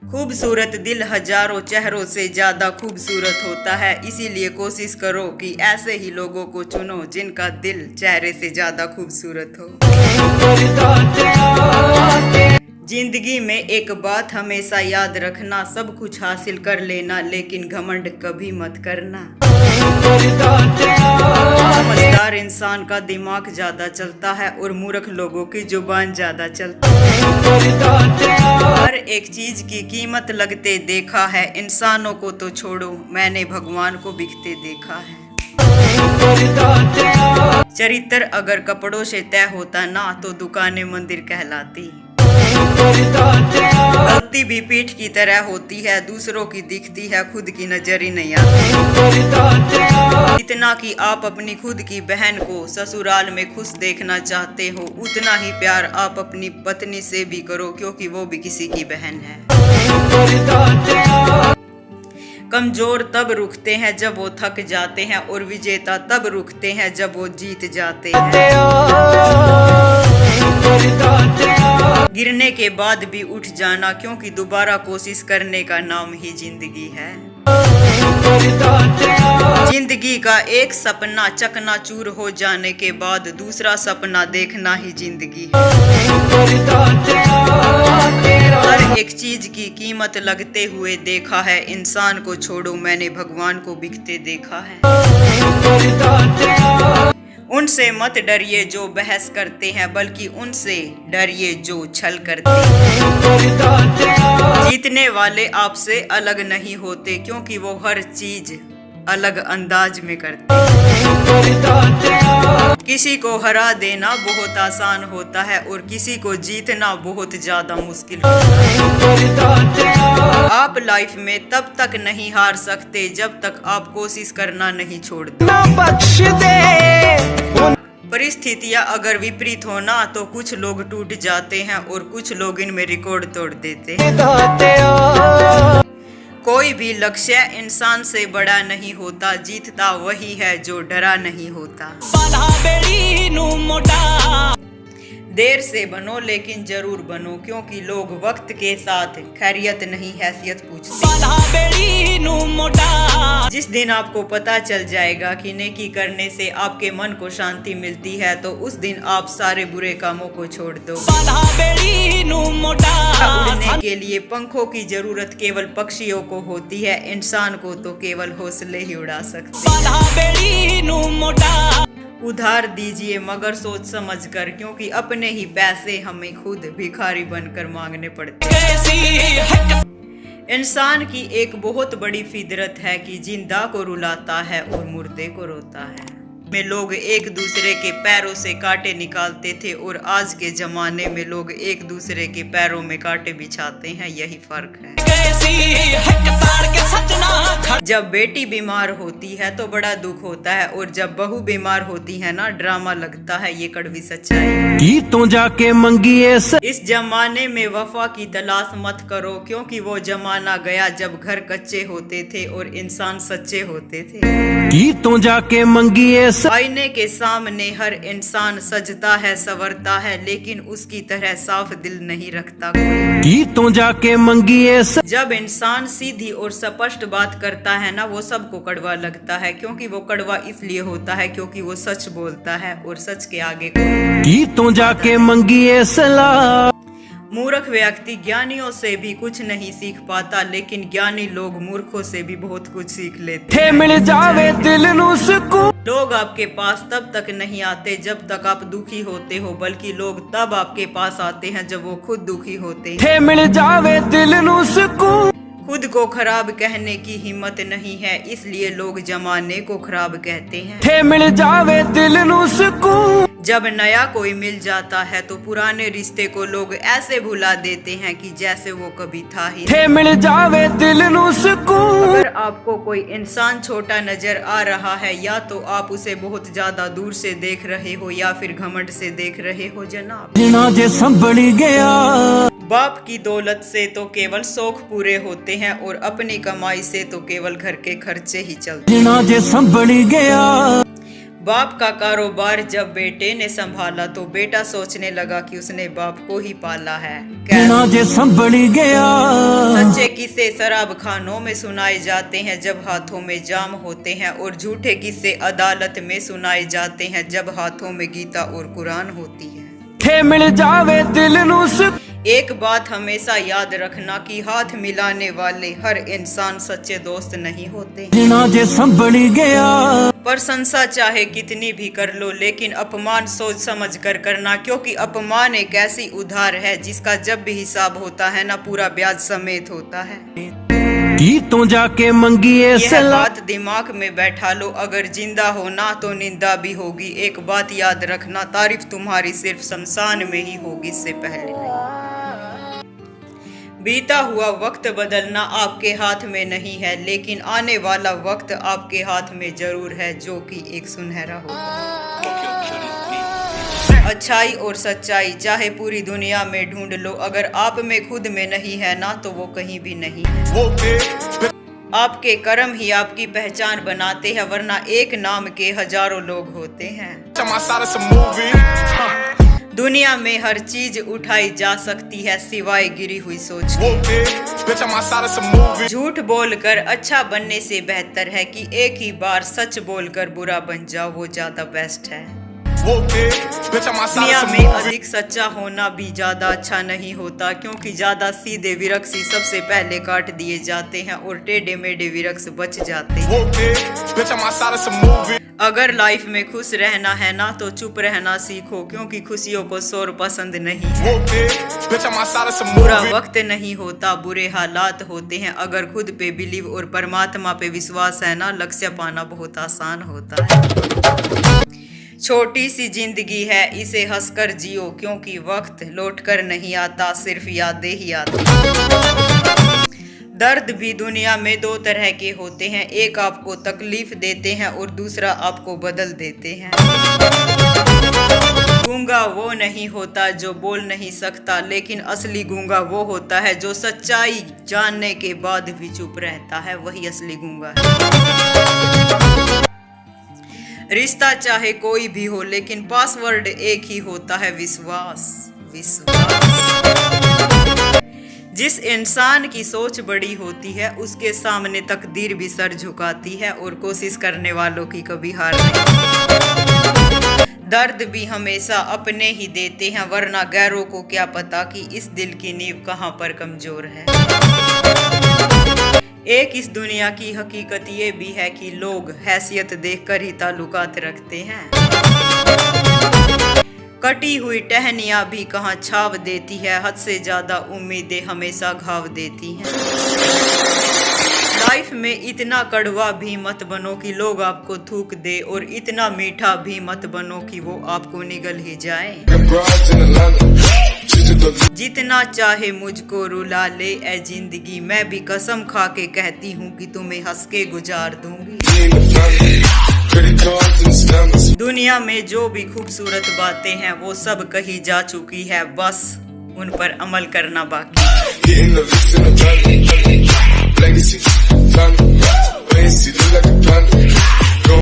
खूबसूरत दिल हजारों चेहरों से ज्यादा खूबसूरत होता है, इसीलिए कोशिश करो कि ऐसे ही लोगों को चुनो जिनका दिल चेहरे से ज्यादा खूबसूरत हो। जिंदगी में एक बात हमेशा याद रखना, सब कुछ हासिल कर लेना लेकिन घमंड कभी मत करना। समझदार इंसान का दिमाग ज्यादा चलता है और मूर्ख लोगों की जुबान ज्यादा चलती है। हर एक चीज की कीमत लगते देखा है, इंसानों को तो छोड़ो मैंने भगवान को बिकते देखा है। चरित्र अगर कपड़ों से तय होता ना तो दुकानें मंदिर कहलाती। गलती भी पीठ की तरह होती है, दूसरों की दिखती है, खुद की नजर ही नहीं आती। इतना कि आप अपनी खुद की बहन को ससुराल में खुश देखना चाहते हो, उतना ही प्यार आप अपनी पत्नी से भी करो क्योंकि वो भी किसी की बहन है। कमजोर तब रुकते हैं जब वो थक जाते हैं और विजेता तब रुकते हैं जब वो जीत जाते हैं। गिरने के बाद भी उठ जाना क्योंकि दोबारा कोशिश करने का नाम ही जिंदगी है। जिंदगी का एक सपना चकनाचूर हो जाने के बाद दूसरा सपना देखना ही जिंदगी है। हर एक चीज की कीमत लगते हुए देखा है, इंसान को छोड़ो मैंने भगवान को बिकते देखा है। उनसे मत डरिए जो बहस करते हैं, बल्कि उनसे डरिए जो छल करते हैं। जीतने वाले आपसे अलग नहीं होते क्योंकि वो हर चीज अलग अंदाज में करते हैं। किसी को हरा देना बहुत आसान होता है और किसी को जीतना बहुत ज्यादा मुश्किल होता है। आप लाइफ में तब तक नहीं हार सकते जब तक आप कोशिश करना नहीं छोड़ते। परिस्थितियां अगर विपरीत हो ना तो कुछ लोग टूट जाते हैं और कुछ लोग इनमें रिकॉर्ड तोड़ देते हैं। कोई भी लक्ष्य इंसान से बड़ा नहीं होता, जीतता वही है जो डरा नहीं होता। देर से बनो लेकिन जरूर बनो क्योंकि लोग वक्त के साथ खैरियत नहीं हैसियत पूछते। जिस दिन आपको पता चल जाएगा कि नेकी करने से आपके मन को शांति मिलती है तो उस दिन आप सारे बुरे कामों को छोड़ दो। उड़ने के लिए पंखों की जरूरत केवल पक्षियों को होती है, इंसान को तो केवल हौसले ही उड़ा सकते हैं। उधार दीजिए मगर सोच समझ कर क्योंकि अपने ही पैसे हमें खुद भिखारी बनकर मांगने पड़ते हैं। इंसान की एक बहुत बड़ी फितरत है कि जिंदा को रुलाता है और मुर्दे को रोता है। में लोग एक दूसरे के पैरों से कांटे निकालते थे और आज के जमाने में लोग एक दूसरे के पैरों में कांटे बिछाते हैं, यही फर्क है। जब बेटी बीमार होती है तो बड़ा दुख होता है और जब बहू बीमार होती है ना ड्रामा लगता है, ये कड़वी सच्चाई है। तो जाके मंगिए इस जमाने में वफा की तलाश मत करो क्योंकि वो जमाना गया जब घर कच्चे होते थे और इंसान सच्चे होते थे। तो जाके मंगिए आईने के सामने हर इंसान सजता है संवरता है लेकिन उसकी तरह साफ दिल नहीं रखता कोई। तो जाके मंगिए जब इंसान सीधी और स्पष्ट बात करता है ना वो सबको कड़वा लगता है क्योंकि वो कड़वा इसलिए होता है क्योंकि वो सच बोलता है और सच के आगे कोई। तो जाके मंगिए सलाह। मूर्ख व्यक्ति ज्ञानियों से भी कुछ नहीं सीख पाता लेकिन ज्ञानी लोग मूर्खों से भी बहुत कुछ सीख लेते हैं। मिल जावे दिल नू सुकून। लोग आपके पास तब तक नहीं आते जब तक आप दुखी होते हो, बल्कि लोग तब आपके पास आते हैं जब वो खुद दुखी होते हैं। मिल जावे दिल नू सुकून। खुद को खराब कहने की हिम्मत नहीं है इसलिए लोग जमाने को खराब कहते हैं। मिल जावे दिल नू सुकून। जब नया कोई मिल जाता है तो पुराने रिश्ते को लोग ऐसे भुला देते हैं कि जैसे वो कभी था ही। मिल जावे दिल नू सुकून। अगर आपको कोई इंसान छोटा नजर आ रहा है या तो आप उसे बहुत ज्यादा दूर से देख रहे हो या फिर घमंड से देख रहे हो जनाब। जे संभल गया। बाप की दौलत से तो केवल शौक पूरे होते हैं और अपनी कमाई से तो केवल घर के खर्चे ही चलते हैं। जे संभल गया। बाप का कारोबार जब बेटे ने संभाला तो बेटा सोचने लगा कि उसने बाप को ही पाला है। जे संभल गया। सच्चे किस्से शराब खानों में सुनाए जाते हैं जब हाथों में जाम होते हैं, और झूठे किस्से अदालत में सुनाए जाते हैं जब हाथों में गीता और कुरान होती है। थे मिल जावे दिल नू सुकून। एक बात हमेशा याद रखना कि हाथ मिलाने वाले हर इंसान सच्चे दोस्त नहीं होते। जिना जे संभली गया, प्रशंसा चाहे कितनी भी कर लो, लेकिन अपमान सोच समझ कर करना, क्योंकि अपमान एक ऐसी उधार है जिसका जब भी हिसाब होता है ना पूरा ब्याज समेत होता है। की तो जाके मंगिए यह सलाह। बात दिमाग में बैठा लो, अगर जिंदा हो ना तो निंदा भी होगी। एक बात याद रखना, तारीफ तुम्हारी सिर्फ शमशान में ही होगी, इससे पहले नहीं। बीता हुआ वक्त बदलना आपके हाथ में नहीं है, लेकिन आने वाला वक्त आपके हाथ में जरूर है, जो कि एक सुनहरा होगा। अच्छाई और सच्चाई चाहे पूरी दुनिया में ढूंढ लो, अगर आप में खुद में नहीं है ना तो वो कहीं भी नहीं है। आपके कर्म ही आपकी पहचान बनाते हैं, वरना एक नाम के हजारों लोग होते हैं। दुनिया में हर चीज उठाई जा सकती है सिवाय गिरी हुई सोच के। झूठ बोलकर अच्छा बनने से बेहतर है कि एक ही बार सच बोलकर बुरा बन जाओ, वो ज्यादा बेस्ट है। दुनिया में अधिक सच्चा होना भी ज्यादा अच्छा नहीं होता, क्योंकि ज्यादा सीधे विरक्ष ही सबसे पहले काट दिए जाते हैं और टेढ़े मेढ़े विरक्ष बच जाते हैं। अगर लाइफ में खुश रहना है ना तो चुप रहना सीखो, क्योंकि खुशियों को शोर पसंद नहीं है। बुरा वक्त नहीं होता, बुरे हालात होते हैं। अगर खुद पे बिलीव और परमात्मा पे विश्वास है ना, लक्ष्य पाना बहुत आसान होता है। छोटी सी जिंदगी है, इसे हंसकर जियो, क्योंकि वक्त लौट कर नहीं आता, सिर्फ यादें ही आती। दर्द भी दुनिया में दो तरह के होते हैं, एक आपको तकलीफ देते हैं और दूसरा आपको बदल देते हैं। गूंगा वो नहीं होता जो बोल नहीं सकता, लेकिन असली गूंगा वो होता है जो सच्चाई जानने के बाद भी चुप रहता है, वही असली गूंगा है। रिश्ता चाहे कोई भी हो, लेकिन पासवर्ड एक ही होता है, विश्वास। जिस इंसान की सोच बड़ी होती है उसके सामने तकदीर भी सर झुकाती है, और कोशिश करने वालों की कभी हार नहीं। दर्द भी हमेशा अपने ही देते हैं, वरना गैरों को क्या पता कि इस दिल की नींव कहाँ पर कमजोर है। एक इस दुनिया की हकीकत ये भी है कि लोग हैसियत देखकर ही ताल्लुकात रखते हैं। कटी हुई टहनियां भी कहाँ छाव देती है, हद से ज्यादा उम्मीदें हमेशा घाव देती हैं। लाइफ में इतना कड़वा भी मत बनो कि लोग आपको थूक दे, और इतना मीठा भी मत बनो कि वो आपको निगल ही जाए। जितना चाहे मुझको रुला ले ए जिंदगी, मैं भी कसम खा के कहती हूँ कि तुम्हें हंस के गुजार दूंगी। दुनिया में जो भी खूबसूरत बातें हैं वो सब कही जा चुकी है, बस उन पर अमल करना बाकी।